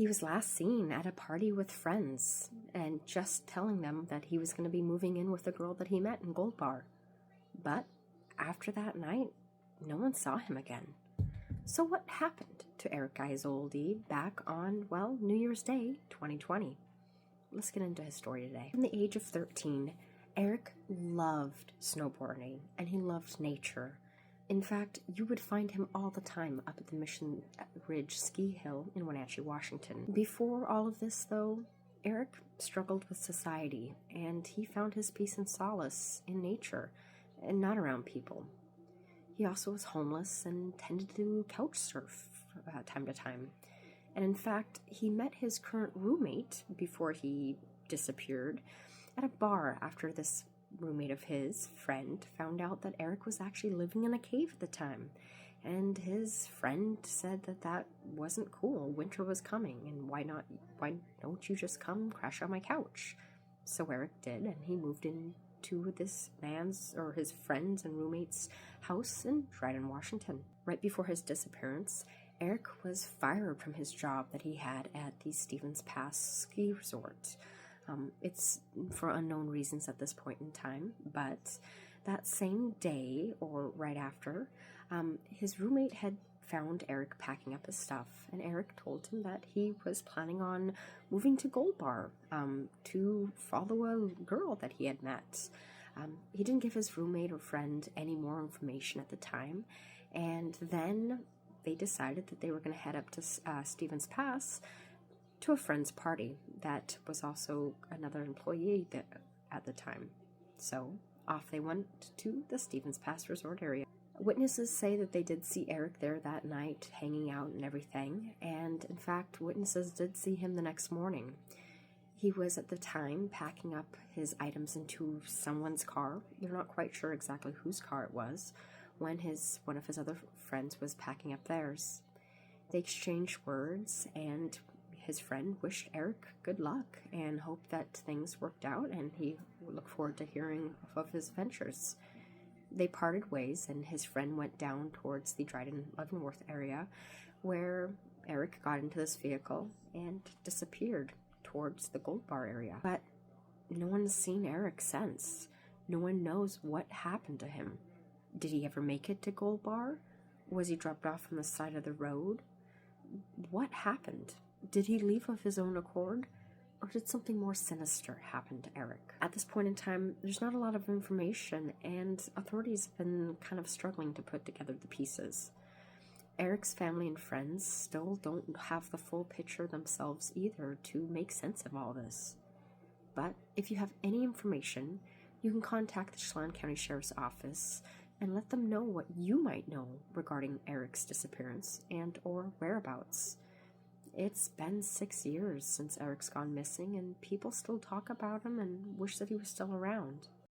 He was last seen at a party with friends and just telling them that he was going to be moving in with the girl that he met in Gold Bar. But after that night, no one saw him again. So what happened to Erik Isoldi back on, well, New Year's Day 2020? Let's get into his story today. From the age of 13, Erik loved snowboarding and he loved nature. In fact, you would find him all the time up at the Mission Ridge ski hill in Wenatchee, Washington. Before all of this, though, Erik struggled with society, and he found his peace and solace in nature and not around people. He also was homeless and tended to couch surf time to time. And in fact, he met his current roommate before he disappeared at a bar after this roommate of his, friend, found out that Erik was actually living in a cave at the time. And his friend said that that wasn't cool. Winter was coming, and why don't you just come crash on my couch? So Erik did, and he moved into this man's or his friend's and roommate's house in Dryden, Washington. Right before his disappearance, Erik was fired from his job that he had at the Stevens Pass ski resort. It's for unknown reasons at this point in time, but that same day or right after, his roommate had found Erik packing up his stuff, and Erik told him that he was planning on moving to Gold Bar to follow a girl that he had met. He didn't give his roommate or friend any more information at the time, and then they decided that they were going to head up to Stevens Pass to a friend's party that was also another employee at the time. So off they went to the Stevens Pass resort area. Witnesses say that they did see Erik there that night, hanging out and everything, and in fact, witnesses did see him the next morning. He was at the time packing up his items into someone's car. They're not quite sure exactly whose car it was, when one of his other friends was packing up theirs. They exchanged words, and his friend wished Erik good luck and hoped that things worked out, and he looked forward to hearing of his ventures. They parted ways, and his friend went down towards the Dryden-Leavenworth area, where Erik got into this vehicle and disappeared towards the Gold Bar area. But no one's seen Erik since. No one knows what happened to him. Did he ever make it to Gold Bar? Was he dropped off on the side of the road? What happened? Did he leave of his own accord? Or did something more sinister happen to Erik? At this point in time, there's not a lot of information, and authorities have been kind of struggling to put together the pieces. Erik's family and friends still don't have the full picture themselves either to make sense of all this. But if you have any information, you can contact the Chelan County Sheriff's Office and let them know what you might know regarding Erik's disappearance and or whereabouts. It's been 6 years since Erik's gone missing, and people still talk about him and wish that he was still around.